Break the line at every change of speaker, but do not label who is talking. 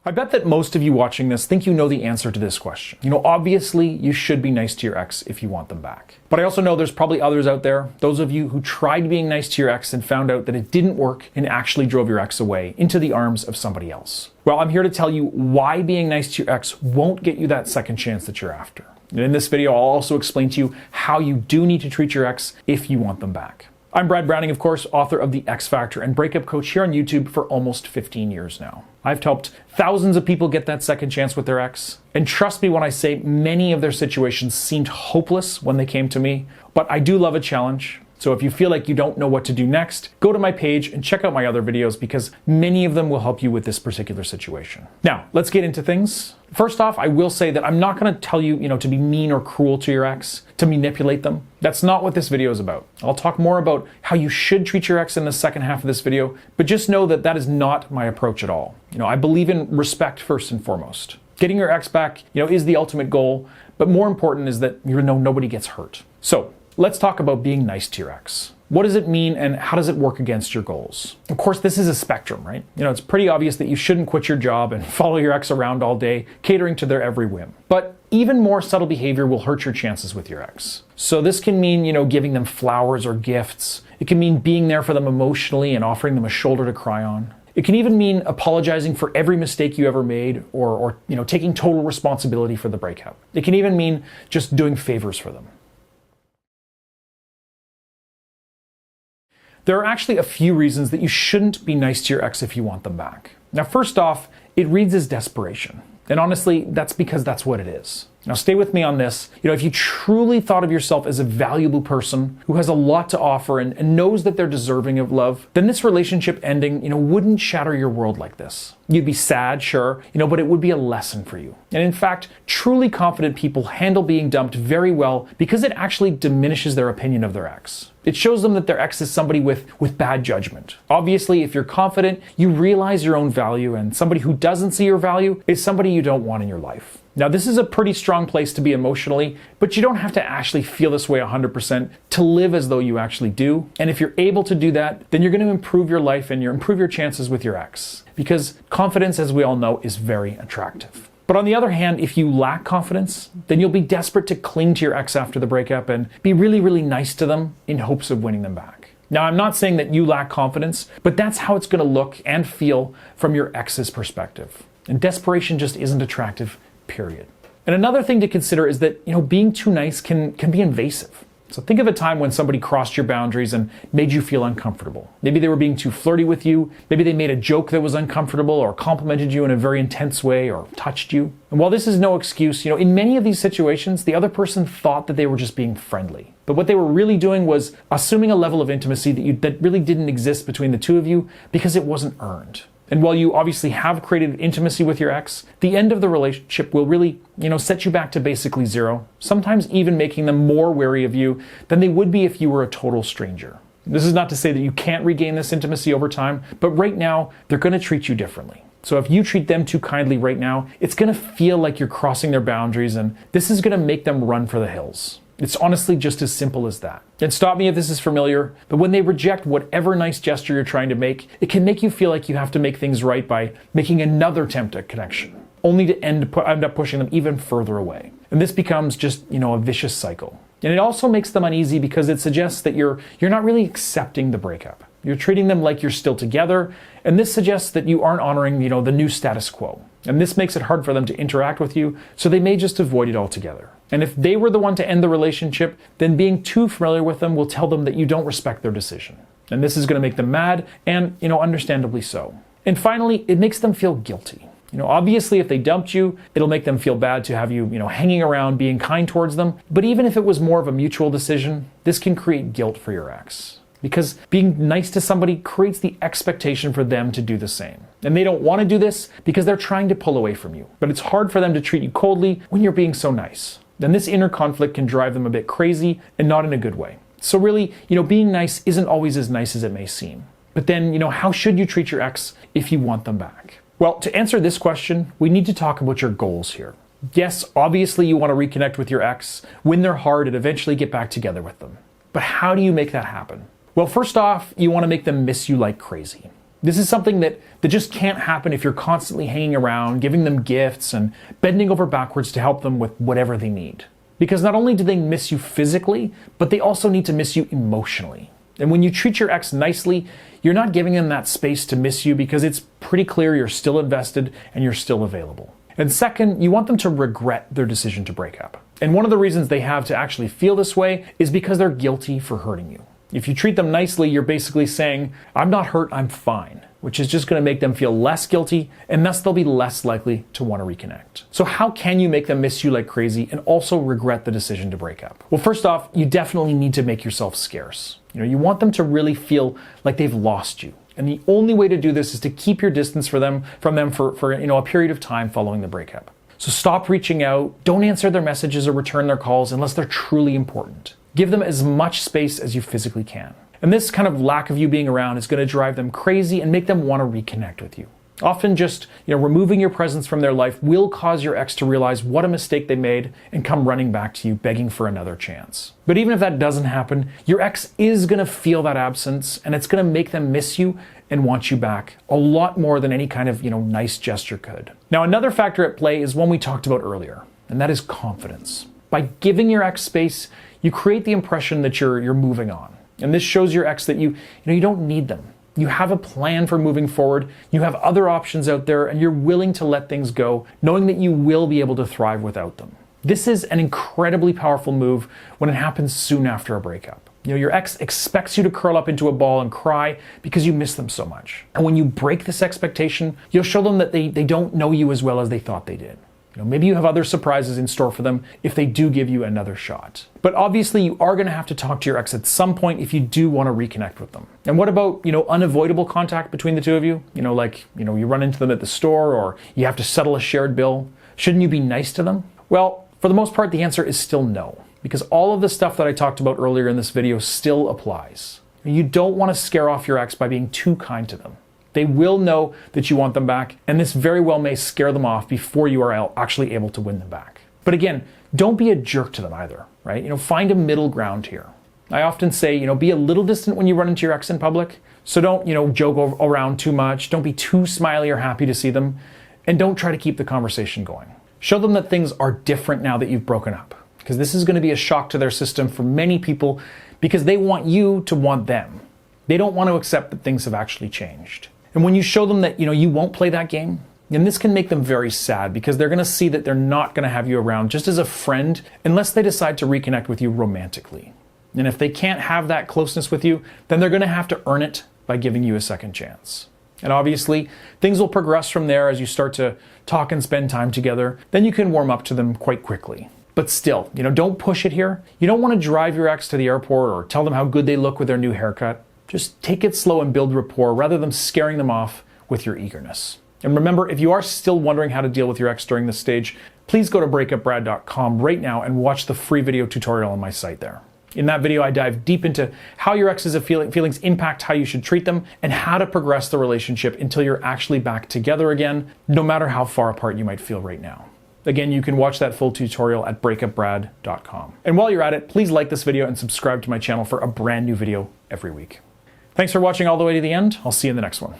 I bet that most of you watching this think you know the answer to this question. Obviously, you should be nice to your ex if you want them back. But I also know there's probably others out there, those of you who tried being nice to your ex and found out that it didn't work and actually drove your ex away into the arms of somebody else. Well, I'm here to tell you why being nice to your ex won't get you that second chance that you're after. And in this video, I'll also explain to you how you do need to treat your ex if you want them back. I'm Brad Browning, of course, author of The X Factor and breakup coach here on YouTube for almost 15 years now. I've helped thousands of people get that second chance with their ex. And trust me when I say many of their situations seemed hopeless when they came to me. But I do love a challenge. So if you feel like you don't know what to do next, go to my page and check out my other videos because many of them will help you with this particular situation. Now, let's get into things. First off, I will say that I'm not going to tell you, to be mean or cruel to your ex, to manipulate them. That's not what this video is about. I'll talk more about how you should treat your ex in the second half of this video, but just know that that is not my approach at all. I believe in respect first and foremost. Getting your ex back, is the ultimate goal, but more important is that nobody gets hurt. So, let's talk about being nice to your ex. What does it mean and how does it work against your goals? Of course, this is a spectrum, right? It's pretty obvious that you shouldn't quit your job and follow your ex around all day, catering to their every whim. But even more subtle behavior will hurt your chances with your ex. So this can mean, giving them flowers or gifts. It can mean being there for them emotionally and offering them a shoulder to cry on. It can even mean apologizing for every mistake you ever made or taking total responsibility for the breakup. It can even mean just doing favors for them. There are actually a few reasons that you shouldn't be nice to your ex if you want them back. Now, first off, it reads as desperation. And honestly, that's because that's what it is. Now, stay with me on this. If you truly thought of yourself as a valuable person who has a lot to offer and knows that they're deserving of love, then this relationship ending, wouldn't shatter your world like this. You'd be sad, sure, but it would be a lesson for you. And in fact, truly confident people handle being dumped very well because it actually diminishes their opinion of their ex. It shows them that their ex is somebody with bad judgment. Obviously, if you're confident, you realize your own value, and somebody who doesn't see your value is somebody you don't want in your life. Now, this is a pretty strong place to be emotionally, but you don't have to actually feel this way 100% to live as though you actually do. And if you're able to do that, then you're going to improve your life and improve your chances with your ex. Because confidence, as we all know, is very attractive. But on the other hand, if you lack confidence, then you'll be desperate to cling to your ex after the breakup and be really, really nice to them in hopes of winning them back. Now, I'm not saying that you lack confidence, but that's how it's going to look and feel from your ex's perspective. And desperation just isn't attractive, period. And another thing to consider is that, being too nice can be invasive. So think of a time when somebody crossed your boundaries and made you feel uncomfortable. Maybe they were being too flirty with you. Maybe they made a joke that was uncomfortable or complimented you in a very intense way or touched you. And while this is no excuse, in many of these situations, the other person thought that they were just being friendly. But what they were really doing was assuming a level of intimacy that really didn't exist between the two of you because it wasn't earned. And while you obviously have created intimacy with your ex, the end of the relationship will really, set you back to basically zero, sometimes even making them more wary of you than they would be if you were a total stranger. This is not to say that you can't regain this intimacy over time, but right now, they're going to treat you differently. So if you treat them too kindly right now, it's going to feel like you're crossing their boundaries, and this is going to make them run for the hills. It's honestly just as simple as that. And stop me if this is familiar, but when they reject whatever nice gesture you're trying to make, it can make you feel like you have to make things right by making another attempt at connection, only to end up pushing them even further away. And this becomes just, a vicious cycle. And it also makes them uneasy because it suggests that you're not really accepting the breakup. You're treating them like you're still together, and this suggests that you aren't honoring, the new status quo. And this makes it hard for them to interact with you, so they may just avoid it altogether. And if they were the one to end the relationship, then being too familiar with them will tell them that you don't respect their decision. And this is going to make them mad, and, understandably so. And finally, it makes them feel guilty. Obviously, if they dumped you, it'll make them feel bad to have you, hanging around, being kind towards them. But even if it was more of a mutual decision, this can create guilt for your ex. Because being nice to somebody creates the expectation for them to do the same. And they don't want to do this because they're trying to pull away from you. But it's hard for them to treat you coldly when you're being so nice. Then this inner conflict can drive them a bit crazy and not in a good way. So really, being nice isn't always as nice as it may seem. But then, how should you treat your ex if you want them back? Well, to answer this question, we need to talk about your goals here. Yes, obviously you want to reconnect with your ex, win their heart, and eventually get back together with them. But how do you make that happen? Well, first off, you want to make them miss you like crazy. This is something that just can't happen if you're constantly hanging around, giving them gifts, and bending over backwards to help them with whatever they need. Because not only do they miss you physically, but they also need to miss you emotionally. And when you treat your ex nicely, you're not giving them that space to miss you because it's pretty clear you're still invested and you're still available. And second, you want them to regret their decision to break up. And one of the reasons they have to actually feel this way is because they're guilty for hurting you. If you treat them nicely, you're basically saying, I'm not hurt, I'm fine, which is just going to make them feel less guilty, and thus they'll be less likely to want to reconnect. So how can you make them miss you like crazy and also regret the decision to break up? Well, first off, you definitely need to make yourself scarce. You want them to really feel like they've lost you. And the only way to do this is to keep your distance from them for a period of time following the breakup. So stop reaching out, don't answer their messages or return their calls unless they're truly important. Give them as much space as you physically can. And this kind of lack of you being around is going to drive them crazy and make them want to reconnect with you. Often just removing your presence from their life will cause your ex to realize what a mistake they made and come running back to you begging for another chance. But even if that doesn't happen, your ex is going to feel that absence, and it's going to make them miss you and want you back a lot more than any kind of nice gesture could. Now, another factor at play is one we talked about earlier, and that is confidence. By giving your ex space, you create the impression that you're moving on. And this shows your ex that you don't need them. You have a plan for moving forward, you have other options out there, and you're willing to let things go, knowing that you will be able to thrive without them. This is an incredibly powerful move when it happens soon after a breakup. Your ex expects you to curl up into a ball and cry because you miss them so much. And when you break this expectation, you'll show them that they don't know you as well as they thought they did. Maybe you have other surprises in store for them if they do give you another shot. But obviously you are going to have to talk to your ex at some point if you do want to reconnect with them. And what about, unavoidable contact between the two of you? You run into them at the store or you have to settle a shared bill. Shouldn't you be nice to them? Well, for the most part, the answer is still no, because all of the stuff that I talked about earlier in this video still applies. You don't want to scare off your ex by being too kind to them. They will know that you want them back, and this very well may scare them off before you are actually able to win them back. But again, don't be a jerk to them either, right? Find a middle ground here. I often say, be a little distant when you run into your ex in public. So don't, joke around too much. Don't be too smiley or happy to see them. And don't try to keep the conversation going. Show them that things are different now that you've broken up, because this is going to be a shock to their system for many people because they want you to want them. They don't want to accept that things have actually changed. And when you show them that, you won't play that game, then this can make them very sad because they're going to see that they're not going to have you around just as a friend unless they decide to reconnect with you romantically. And if they can't have that closeness with you, then they're going to have to earn it by giving you a second chance. And obviously, things will progress from there as you start to talk and spend time together. Then you can warm up to them quite quickly. But still, don't push it here. You don't want to drive your ex to the airport or tell them how good they look with their new haircut. Just take it slow and build rapport rather than scaring them off with your eagerness. And remember, if you are still wondering how to deal with your ex during this stage, please go to breakupbrad.com right now and watch the free video tutorial on my site there. In that video, I dive deep into how your ex's feelings impact how you should treat them and how to progress the relationship until you're actually back together again, no matter how far apart you might feel right now. Again, you can watch that full tutorial at breakupbrad.com. And while you're at it, please like this video and subscribe to my channel for a brand new video every week. Thanks for watching all the way to the end. I'll see you in the next one.